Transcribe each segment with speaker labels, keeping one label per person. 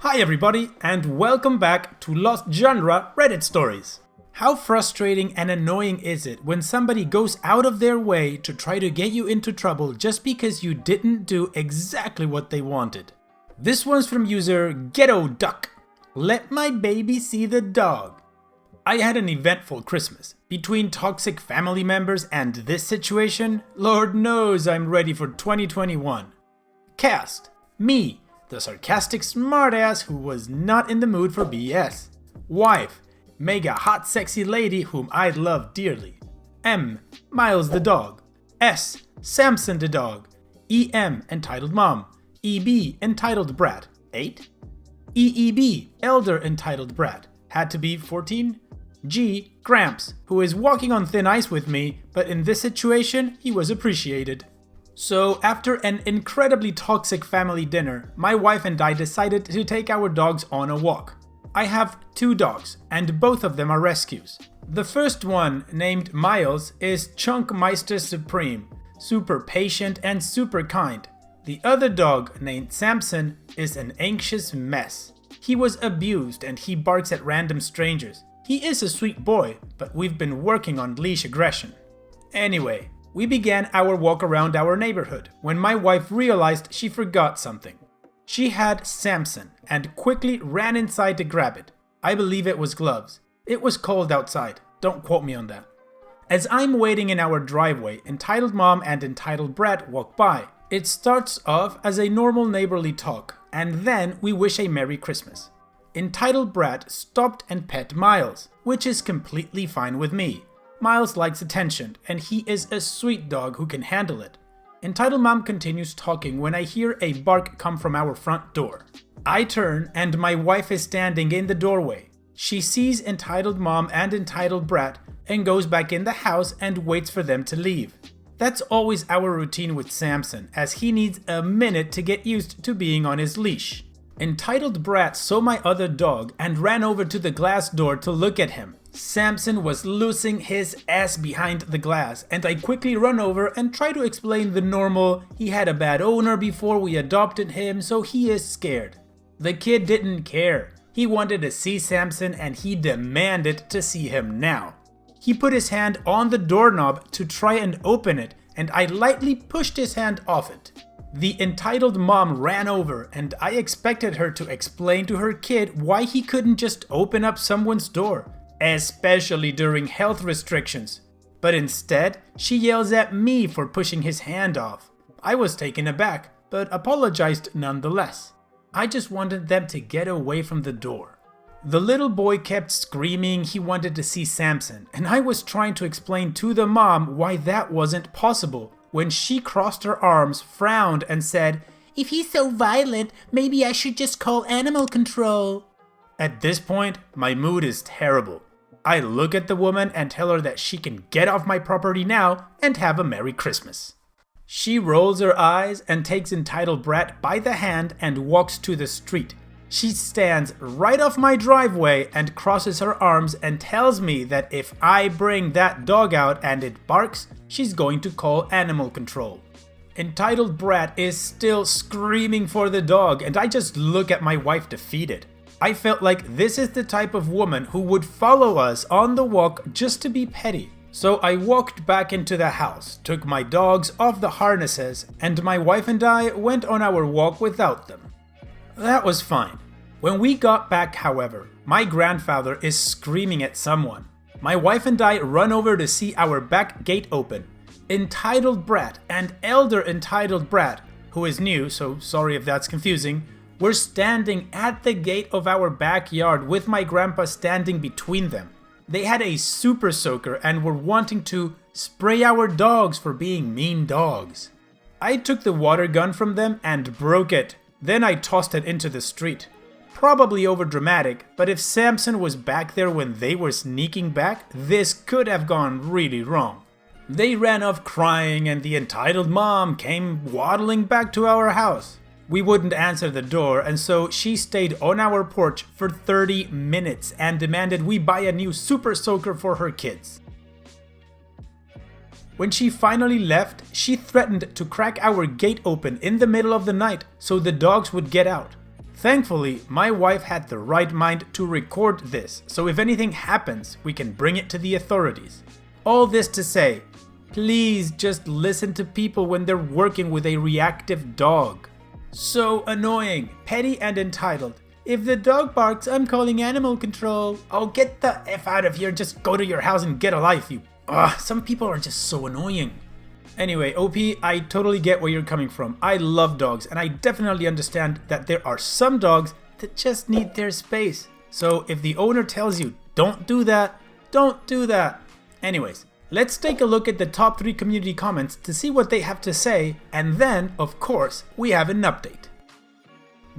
Speaker 1: Hi everybody, and welcome back to Lost Genre Reddit Stories. How frustrating and annoying is it when somebody goes out of their way to try to get you into trouble just because you didn't do exactly what they wanted? This one's from user Ghetto Duck. Let my baby see the dog. I had an eventful Christmas. Between toxic family members and this situation, Lord knows I'm ready for 2021. Cast: me, the sarcastic smartass who was not in the mood for BS. Wife: mega hot sexy lady whom I love dearly. M: Miles the dog. S: Samson the dog. EM: entitled mom. EB: entitled brat. 8. EEB: elder entitled brat. Had to be 14. G: Gramps, who is walking on thin ice with me, but in this situation he was appreciated. So, after an incredibly toxic family dinner, my wife and I decided to take our dogs on a walk. I have 2 dogs, and both of them are rescues. The first one, named Miles, is Chunkmeister Supreme, super patient and super kind. The other dog, named Samson, is an anxious mess. He was abused and he barks at random strangers. He is a sweet boy, but we've been working on leash aggression. Anyway, we began our walk around our neighborhood when my wife realized she forgot something. She had Samson and quickly ran inside to grab it. I believe it was gloves. It was cold outside, don't quote me on that. As I'm waiting in our driveway, entitled mom and entitled brat walk by. It starts off as a normal neighborly talk, and then we wish a Merry Christmas. Entitled brat stopped and pet Miles, which is completely fine with me. Miles likes attention, and he is a sweet dog who can handle it. Entitled mom continues talking when I hear a bark come from our front door. I turn, and my wife is standing in the doorway. She sees entitled mom and entitled brat and goes back in the house and waits for them to leave. That's always our routine with Samson, as he needs a minute to get used to being on his leash. Entitled brat saw my other dog and ran over to the glass door to look at him. Samson was losing his ass behind the glass, and I quickly run over and try to explain the normal, he had a bad owner before we adopted him, so he is scared. The kid didn't care. He wanted to see Samson and he demanded to see him now. He put his hand on the doorknob to try and open it, and I lightly pushed his hand off it. The entitled mom ran over, and I expected her to explain to her kid why he couldn't just open up someone's door, especially during health restrictions. But instead, she yells at me for pushing his hand off. I was taken aback, but apologized nonetheless. I just wanted them to get away from the door. The little boy kept screaming he wanted to see Samson, and I was trying to explain to the mom why that wasn't possible, when she crossed her arms, frowned, and said, "If he's so violent, maybe I should just call animal control." At this point, my mood is terrible. I look at the woman and tell her that she can get off my property now and have a Merry Christmas. She rolls her eyes and takes entitled brat by the hand and walks to the street. She stands right off my driveway and crosses her arms and tells me that if I bring that dog out and it barks, she's going to call animal control. Entitled brat is still screaming for the dog, and I just look at my wife defeated. I felt like this is the type of woman who would follow us on the walk just to be petty. So I walked back into the house, took my dogs off the harnesses, and my wife and I went on our walk without them. That was fine. When we got back, however, my grandfather is screaming at someone. My wife and I run over to see our back gate open. Entitled brat and elder entitled brat, who is new, so sorry if that's confusing, were standing at the gate of our backyard with my grandpa standing between them. They had a super soaker and were wanting to spray our dogs for being mean dogs. I took the water gun from them and broke it. Then I tossed it into the street. Probably overdramatic, but if Samson was back there when they were sneaking back, this could have gone really wrong. They ran off crying and the entitled mom came waddling back to our house. We wouldn't answer the door, and so she stayed on our porch for 30 minutes and demanded we buy a new super soaker for her kids. When she finally left, she threatened to crack our gate open in the middle of the night so the dogs would get out. Thankfully, my wife had the right mind to record this, so if anything happens, we can bring it to the authorities. All this to say, please just listen to people when they're working with a reactive dog. So annoying, petty and entitled. If the dog barks, I'm calling animal control. Oh, get the F out of here, just go to your house and get a life, you. Ugh, some people are just so annoying. Anyway, OP, I totally get where you're coming from. I love dogs, and I definitely understand that there are some dogs that just need their space. So if the owner tells you, don't do that, don't do that. Anyways, let's take a look at the top 3 community comments to see what they have to say, and then, of course, we have an update.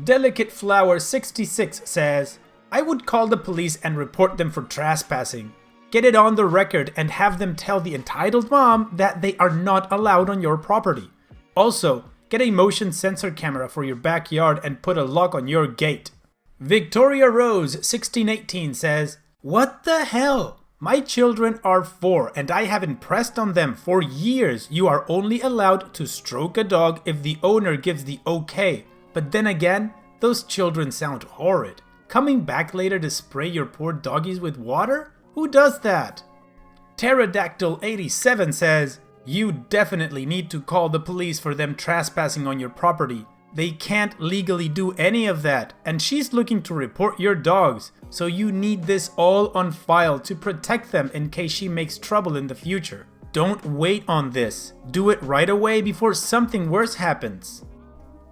Speaker 1: Delicate Flower 66 says, I would call the police and report them for trespassing. Get it on the record and have them tell the entitled mom that they are not allowed on your property. Also, get a motion sensor camera for your backyard and put a lock on your gate. Victoria Rose 1618 says, what the hell? My children are 4 and I have impressed on them for years you are only allowed to stroke a dog if the owner gives the okay. But then again, those children sound horrid. Coming back later to spray your poor doggies with water? Who does that? Pterodactyl 87 says, you definitely need to call the police for them trespassing on your property. They can't legally do any of that, and she's looking to report your dogs, so you need this all on file to protect them in case she makes trouble in the future. Don't wait on this. Do it right away before something worse happens.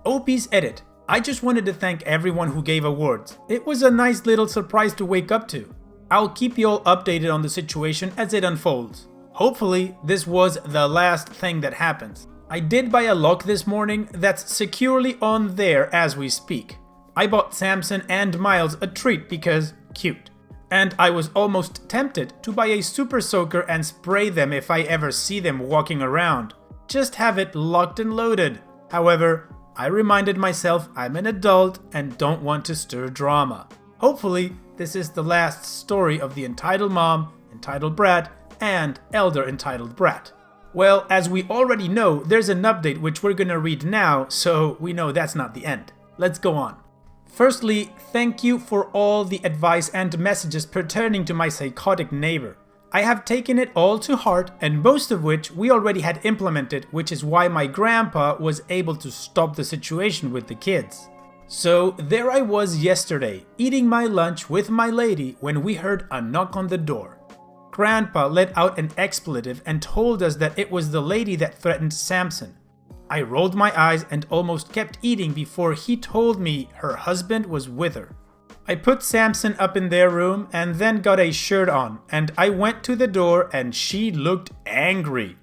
Speaker 1: OP's edit. I just wanted to thank everyone who gave awards. It was a nice little surprise to wake up to. I'll keep you all updated on the situation as it unfolds. Hopefully, this was the last thing that happens. I did buy a lock this morning that's securely on there as we speak. I bought Samson and Miles a treat because cute. And I was almost tempted to buy a super soaker and spray them if I ever see them walking around. Just have it locked and loaded. However, I reminded myself I'm an adult and don't want to stir drama. Hopefully, this is the last story of the entitled mom, entitled brat, and elder entitled brat. Well, as we already know, there's an update which we're gonna read now, so we know that's not the end. Let's go on. Firstly, thank you for all the advice and messages pertaining to my psychotic neighbor. I have taken it all to heart, and most of which we already had implemented, which is why my grandpa was able to stop the situation with the kids. So there I was yesterday, eating my lunch with my lady when we heard a knock on the door. Grandpa let out an expletive and told us that it was the lady that threatened Samson. I rolled my eyes and almost kept eating before he told me her husband was with her. I put Samson up in their room and then got a shirt on, and I went to the door and she looked angry.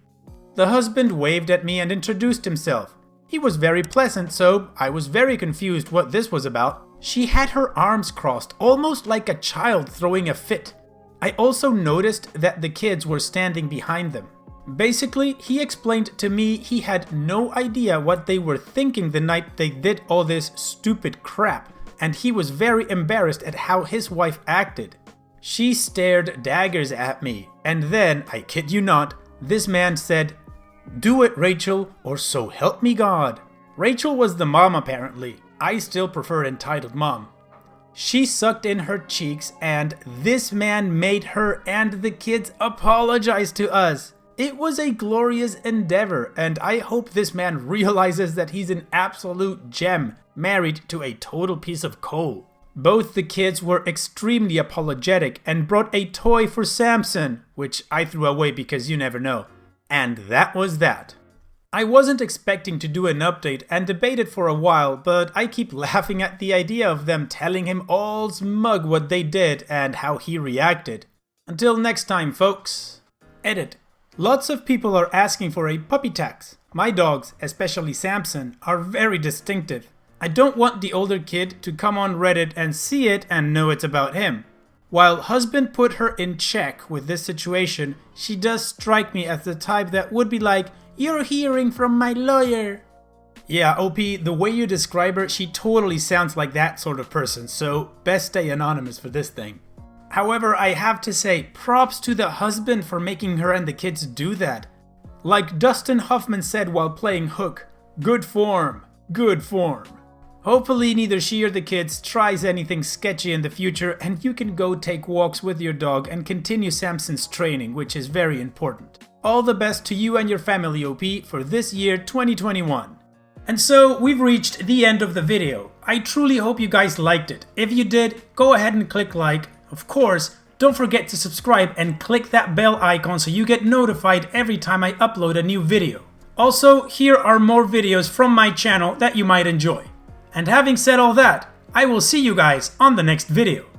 Speaker 1: The husband waved at me and introduced himself. He was very pleasant, so I was very confused what this was about. She had her arms crossed, almost like a child throwing a fit. I also noticed that the kids were standing behind them. Basically, he explained to me he had no idea what they were thinking the night they did all this stupid crap, and he was very embarrassed at how his wife acted. She stared daggers at me, and then, I kid you not, this man said, "Do it, Rachel, or so help me God." Rachel was the mom apparently. I still prefer entitled mom. She sucked in her cheeks and this man made her and the kids apologize to us. It was a glorious endeavor, and I hope this man realizes that he's an absolute gem, married to a total piece of coal. Both the kids were extremely apologetic and brought a toy for Samson, which I threw away because you never know. And that was that. I wasn't expecting to do an update and debate it for a while, but I keep laughing at the idea of them telling him all smug what they did and how he reacted. Until next time, folks. Edit. Lots of people are asking for a puppy tax. My dogs, especially Samson, are very distinctive. I don't want the older kid to come on Reddit and see it and know it's about him. While husband put her in check with this situation, she does strike me as the type that would be like, "You're hearing from my lawyer." Yeah, OP, the way you describe her, she totally sounds like that sort of person, so best stay anonymous for this thing. However, I have to say, props to the husband for making her and the kids do that. Like Dustin Hoffman said while playing Hook, good form, good form. Hopefully neither she or the kids tries anything sketchy in the future and you can go take walks with your dog and continue Samson's training, which is very important. All the best to you and your family, OP, for this year 2021. And so we've reached the end of the video. I truly hope you guys liked it. If you did, go ahead and click like. Of course, don't forget to subscribe and click that bell icon so you get notified every time I upload a new video. Also, here are more videos from my channel that you might enjoy. And having said all that, I will see you guys on the next video.